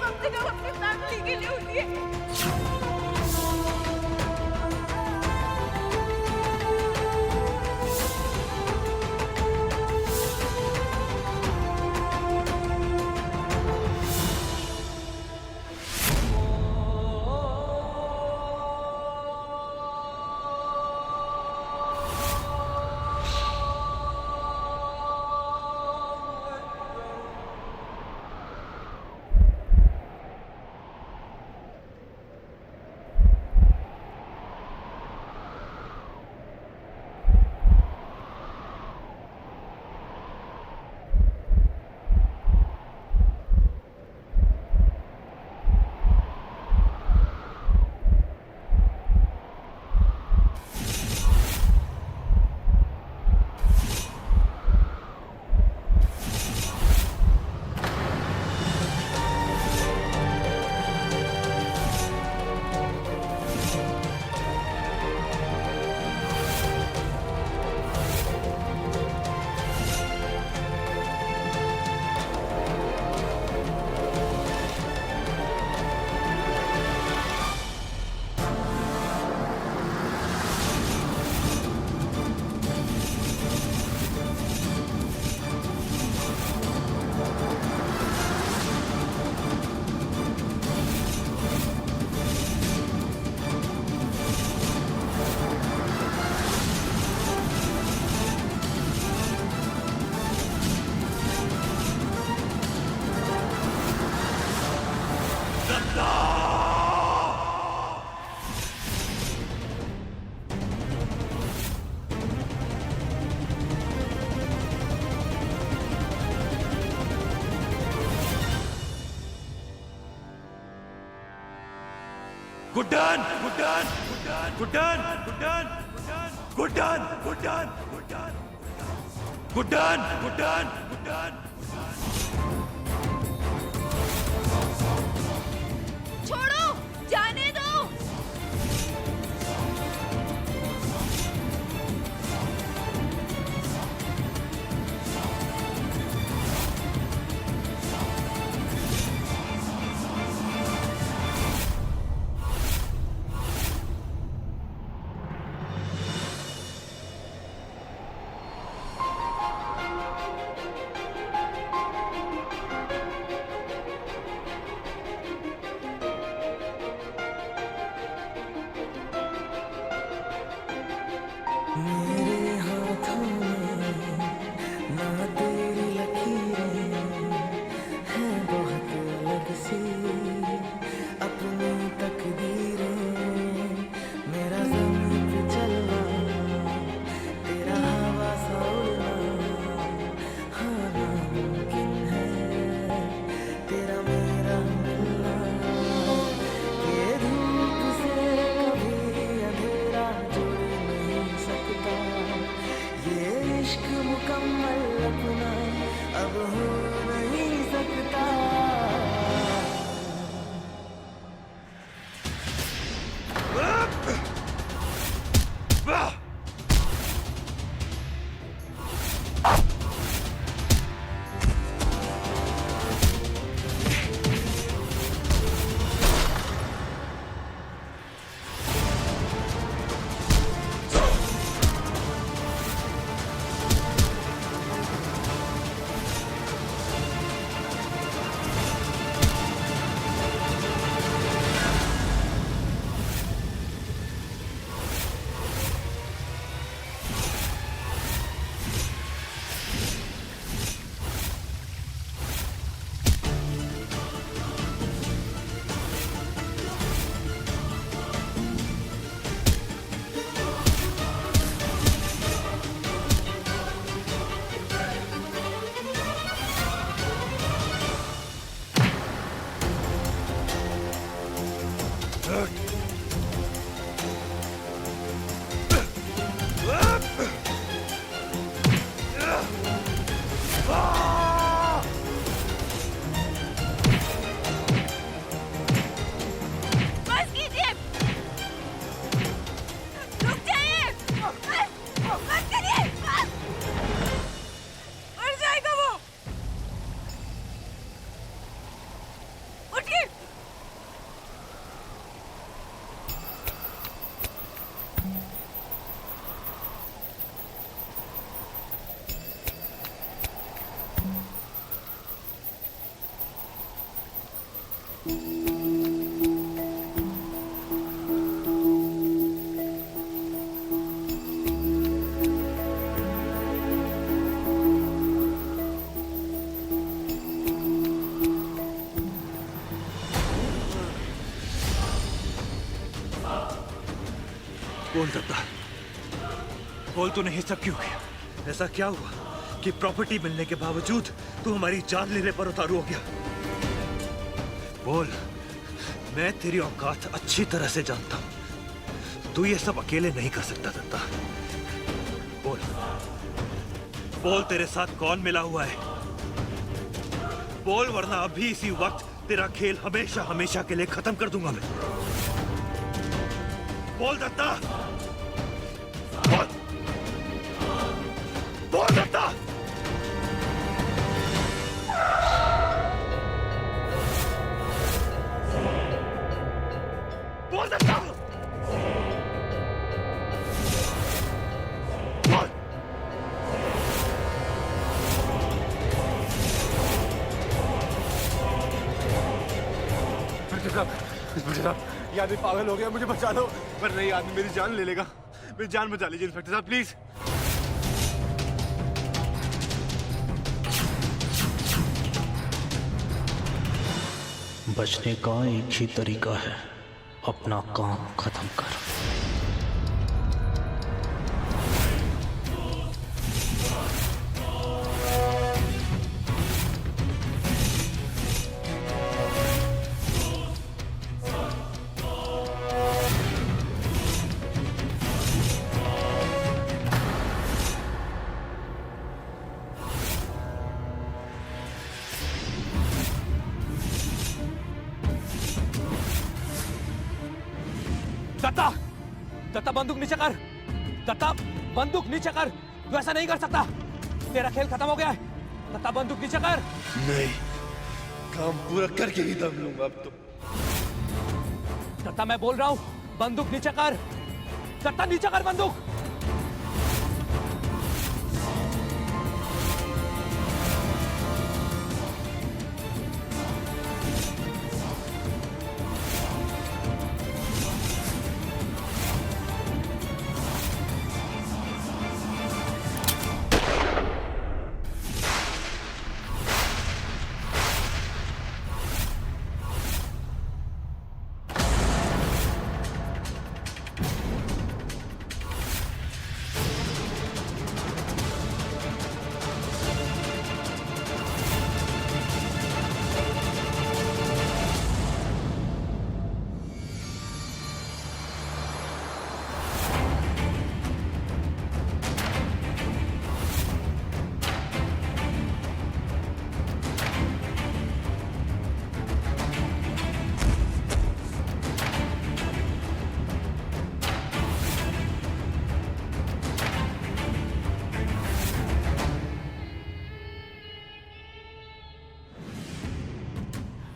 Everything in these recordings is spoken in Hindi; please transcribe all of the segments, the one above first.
कम से कम अपनी फैमिली के लिए उठिए। गुड्डन गुड्डन गुड्डन गुड्डन गुड्डन गुड्डन गुड्डन गुड्डन गुड्डन गुड्डन छोड़ो, जाने दो। बोल दत्ता, बोल तूने ये सब क्यों किया? ऐसा क्या हुआ कि प्रॉपर्टी मिलने के बावजूद तू हमारी जान लेने पर उतारू हो गया? बोल, मैं तेरी औकात अच्छी तरह से जानता हूं। तू ये सब अकेले नहीं कर सकता दत्ता। बोल, बोल तेरे साथ कौन मिला हुआ है? बोल, वरना अभी इसी वक्त तेरा खेल हमेशा हमेशा के लिए खत्म कर दूंगा मैं। बोल दत्ता, बोल, बोल दत्ता। बोल दत्ता, बोल। इंस्पेक्टर साहब, ये आदमी पागल हो गया, मुझे बचा लो, वरना ये आदमी मेरी जान ले लेगा। मेरी जान बचा लीजिए इंस्पेक्टर साहब, प्लीज। बचने का एक ही तरीका है, अपना काम खत्म कर। दत्ता, दत्ता बंदूक नीचे कर। दत्ता बंदूक नीचे कर, तू ऐसा नहीं कर सकता। तेरा खेल खत्म हो गया है। दत्ता बंदूक नीचे कर। नहीं, काम पूरा करके ही दम लूंगा अब तो। दत्ता मैं बोल रहा हूं, बंदूक नीचे कर। दत्ता नीचे कर बंदूक।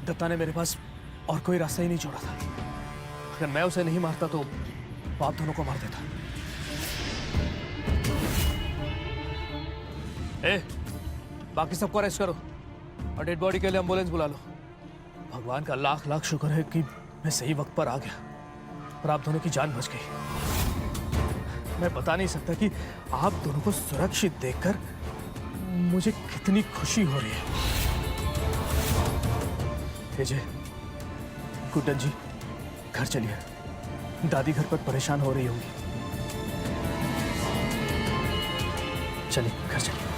दत्ता ने मेरे पास और कोई रास्ता ही नहीं छोड़ा था। अगर मैं उसे नहीं मारता तो वो आप दोनों को मार देता। बाकी सबको अरेस्ट करो और डेड बॉडी के लिए एम्बुलेंस बुला लो। भगवान का लाख लाख शुक्र है कि मैं सही वक्त पर आ गया और आप दोनों की जान बच गई। मैं बता नहीं सकता कि आप दोनों को सुरक्षित देखकर मुझे कितनी खुशी हो रही है। विजय, गुड्डन जी, घर चलिए। दादी घर पर परेशान हो रही होंगी। चलिए घर चलिए।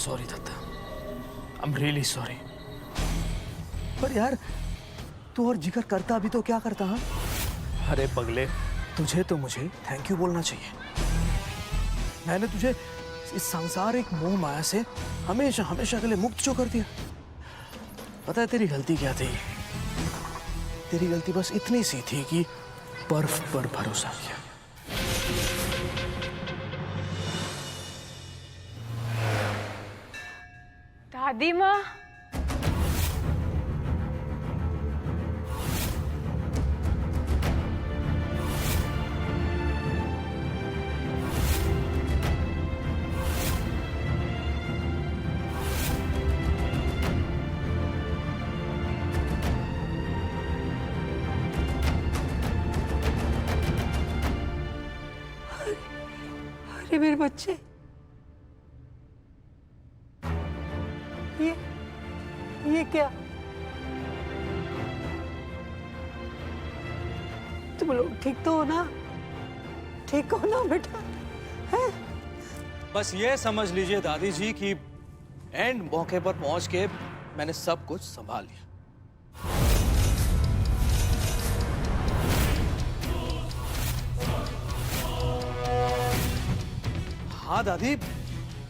Sorry Datta, I am really sorry. पर यार तू और जिगर करता भी तो क्या करता? हाँ, अरे पगले, तुझे तो मुझे थैंक यू बोलना चाहिए। मैंने तुझे इस सांसारिक मोह माया से हमेशा हमेशा के लिए मुक्त जो कर दिया। पता है तेरी गलती क्या थी? तेरी गलती बस इतनी सी थी कि बर्फ पर भरोसा किया। दादी माँ, ये मेरे बच्चे, ये क्या? तुम लोग ठीक तो हो ना? ठीक हो ना बेटा? हैं? बस ये समझ लीजिए दादी जी कि एंड मौके पर पहुंच के मैंने सब कुछ संभाल लिया। हाँ दादी,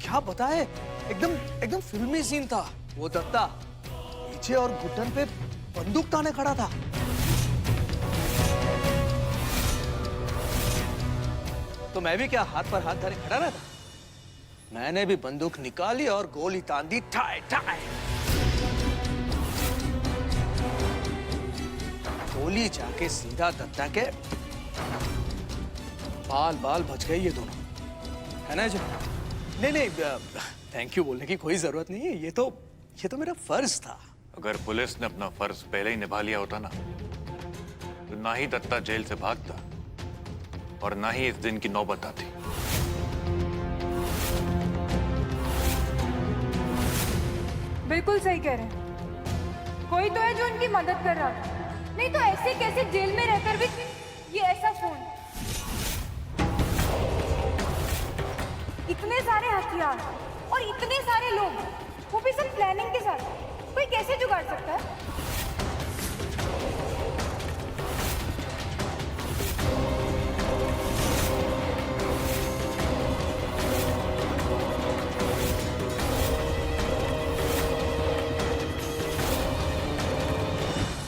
क्या बताए, एकदम फिल्मी सीन था। वो दत्ता पीछे और घुटन पे बंदूक ताने खड़ा था। तो मैं भी क्या हाथ पर हाथ धरे खड़ा रहता? मैंने भी बंदूक निकाली और गोली तान दी, ठाए ठाए। गोली जाके सीधा दत्ता के बाल बाल बच गए ये दोनों, है ना जी? नहीं, थैंक यू बोलने की कोई जरूरत नहीं है, ये तो मेरा फर्ज था। अगर पुलिस ने अपना फर्ज पहले ही निभा लिया होता ना, तो ना ही दत्ता जेल से भागता और ना ही इस दिन की नौबत आती। बिल्कुल सही कह रहे हैं। कोई तो है जो उनकी मदद कर रहा था, नहीं तो ऐसे कैसे जेल में रहकर भी ये ऐसा फोन, इतने सारे हथियार और इतने सारे लोग, वो भी सब प्लानिंग के साथ, कोई कैसे जुगाड़ सकता है?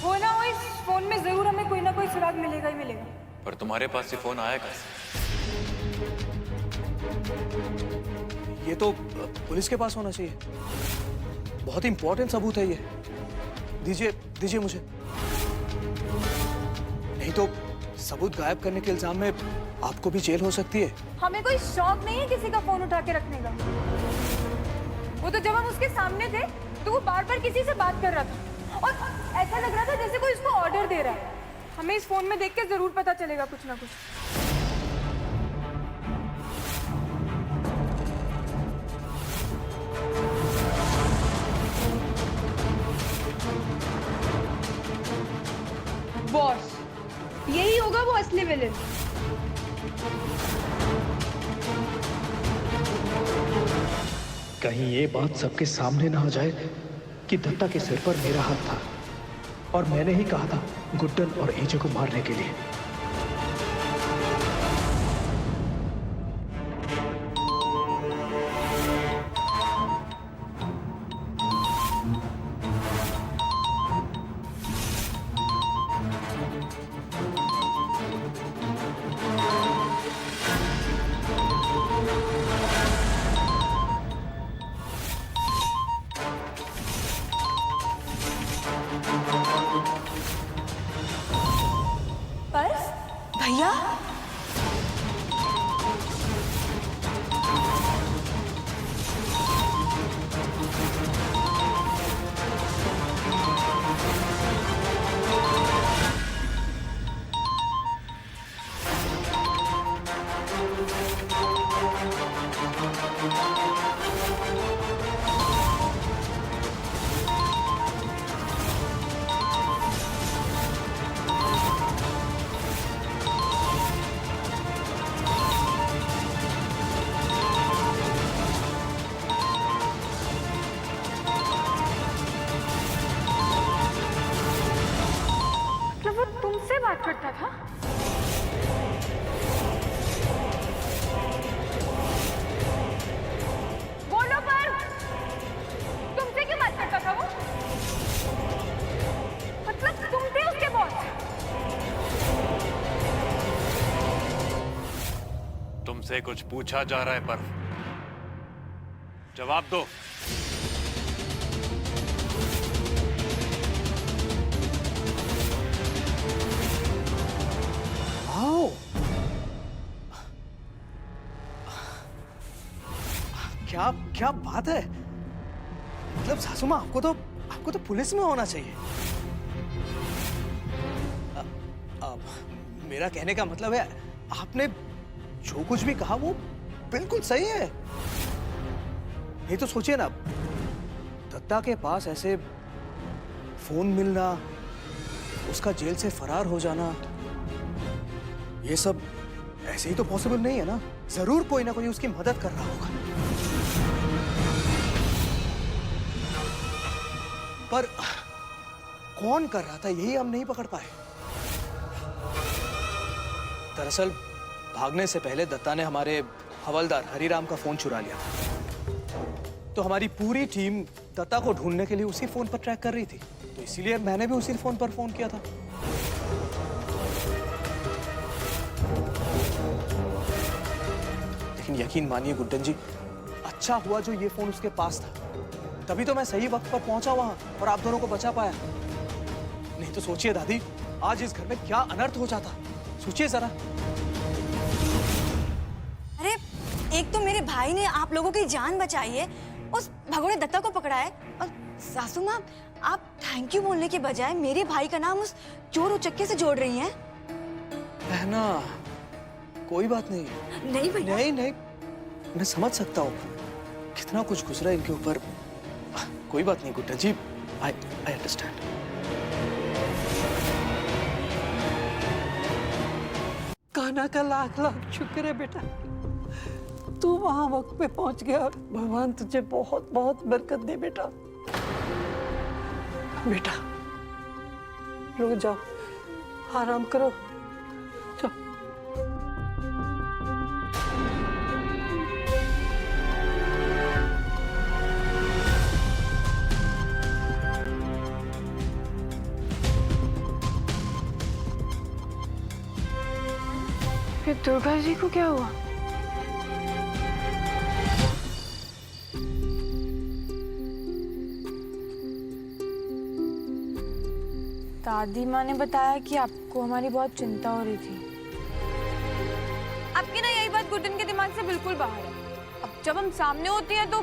हो ना हो, इस फोन में जरूर हमें कोई ना कोई सुराग मिलेगा ही मिलेगा। पर तुम्हारे पास ये फोन आया कैसे? ये तो पुलिस के पास होना चाहिए, बहुत इंपॉर्टेंट सबूत है ये। दीजिए मुझे, नहीं तो सबूत गायब करने के इल्जाम में आपको भी जेल हो सकती है। हमें कोई शौक नहीं है किसी का फोन उठा के रखने का। वो तो जब हम उसके सामने थे तो वो बार बार किसी से बात कर रहा था और ऐसा लग रहा था जैसे कोई उसको ऑर्डर दे रहा है। हमें इस फोन में देख के जरूर पता चलेगा कुछ ना कुछ। बॉस, यही होगा वो असली विलेन। कहीं ये बात सबके सामने ना हो जाए कि दत्ता के सिर पर मेरा हाथ था और मैंने ही कहा था गुड्डन और एजे को मारने के लिए। भैया, मतलब वो तुमसे बात करता था? बोलो पर, तुमसे क्यों बात करता था वो? मतलब तुम थे उसके बॉस? तुमसे कुछ पूछा जा रहा है पर जवाब दो। आओ, क्या बात है? मतलब सासू माँ, आपको तो पुलिस में होना चाहिए। मेरा कहने का मतलब है, आपने जो कुछ भी कहा वो बिल्कुल सही है। ये तो सोचिए ना, दत्ता के पास ऐसे फोन मिलना, उसका जेल से फरार हो जाना, ये सब ऐसे ही तो पॉसिबल नहीं है ना। जरूर कोई ना कोई उसकी मदद कर रहा होगा। पर कौन कर रहा था यही हम नहीं पकड़ पाए। दरअसल भागने से पहले दत्ता ने हमारे हवलदार हरिराम का फोन चुरा लिया था। तो हमारी पूरी टीम दत्ता को ढूंढने के लिए उसी फोन पर ट्रैक कर रही थी, तो इसीलिए मैंने भी उसी फोन पर फोन किया था। लेकिन यकीन मानिए गुड्डन जी, अच्छा हुआ जो ये फोन उसके पास था, तभी तो मैं सही वक्त पर पहुंचा वहां और आप दोनों को बचा पाया। नहीं तो सोचिए दादी, आज इस घर में क्या अनर्थ हो जाता। सोचिए जरा। अरे एक तो मेरे भाई ने आप लोगों की जान बचाई है, उस भगोड़े दत्ता को पकड़ा है, और सासू माँ आप थैंक यू बोलने के बजाय मेरे भाई का नाम उस चोर उचक्के से जोड़ रही हैं। बहना, कोई बात नहीं। नहीं भैया। नहीं, मैं समझ सकता हूँ कितना कुछ गुजरा इनके ऊपर। कोई बात नहीं गुड्डन जी, आई अंडरस्टैंड। कान्हा का लाख लाख शुक्र है बेटा, तू वहां वक्त पे पहुंच गया। भगवान तुझे बहुत बहुत बरकत दे बेटा। बेटा रुक जाओ, आराम करो, जाओ। फिर दुर्गा जी को क्या हुआ? दादी माँ ने बताया कि आपको हमारी बहुत चिंता हो रही थी। आपकी ना यही बात गुड्डन के दिमाग से बिल्कुल बाहर है। अब जब हम सामने होती हैं तो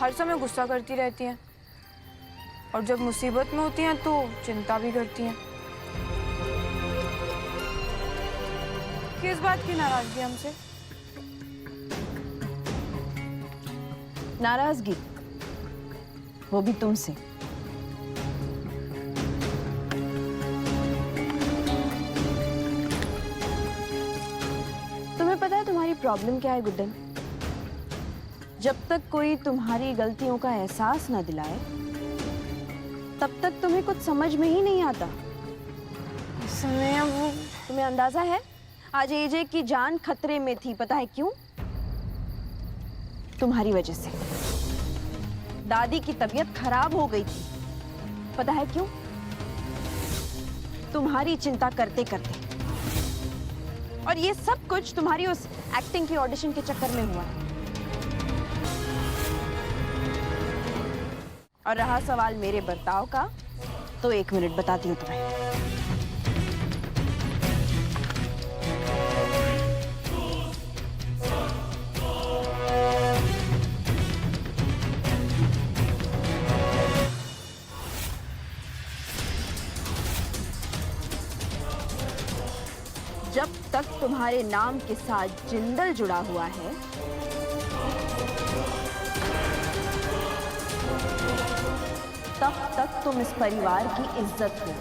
हर समय गुस्सा करती रहती हैं, और जब मुसीबत में होती हैं तो चिंता भी करती हैं। किस बात की नाराजगी हमसे? नाराजगी वो भी तुमसे। तुम्हें पता है तुम्हारी प्रॉब्लम क्या है गुड्डन? जब तक कोई तुम्हारी गलतियों का एहसास न दिलाए तब तक तुम्हें कुछ समझ में ही नहीं आता। समय वो तुम्हें अंदाजा है आज एजे की जान खतरे में थी, पता है क्यों? तुम्हारी वजह से। दादी की तबीयत खराब हो गई थी, पता है क्यों? तुम्हारी चिंता करते करते। और ये सब कुछ तुम्हारी उस एक्टिंग की ऑडिशन के चक्कर में हुआ है। और रहा सवाल मेरे बर्ताव का, तो 1 मिनट बताती हूँ तुम्हें। जब तक तुम्हारे नाम के साथ जिंदल जुड़ा हुआ है, तब तक तुम इस परिवार की इज्जत हो।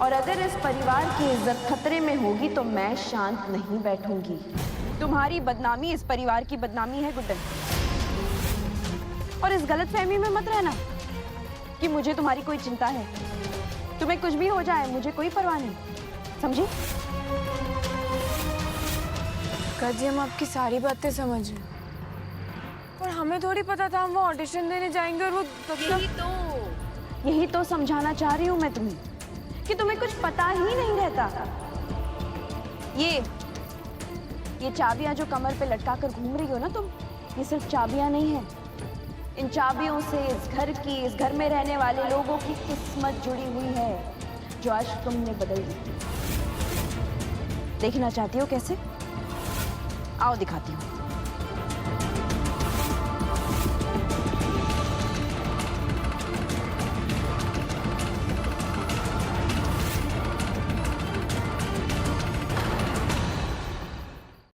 और अगर इस परिवार की इज्जत खतरे में होगी तो मैं शांत नहीं बैठूंगी। तुम्हारी बदनामी इस परिवार की बदनामी है गुड्डन। और इस गलतफहमी में मत रहना कि मुझे तुम्हारी कोई चिंता है। तुम्हें कुछ भी हो जाए मुझे कोई परवाह नहीं, समझी? जी हम आपकी सारी बातें समझ रहे हैं, और हमें थोड़ी पता था हम वो ऑडिशन देने जाएंगे और वो यही तो समझाना चाह रही हूँ मैं तुम्हें कि तुम्हें कुछ पता ही नहीं रहता। ये चाबियां जो कमर पे लटका कर घूम रही हो ना तुम, ये सिर्फ चाबियां नहीं है। इन चाबियों से इस घर में रहने वाले लोगों की किस्मत जुड़ी हुई है, जो आज तुमने बदल दी। देखना चाहती हो कैसे? आओ दिखाती हूँ।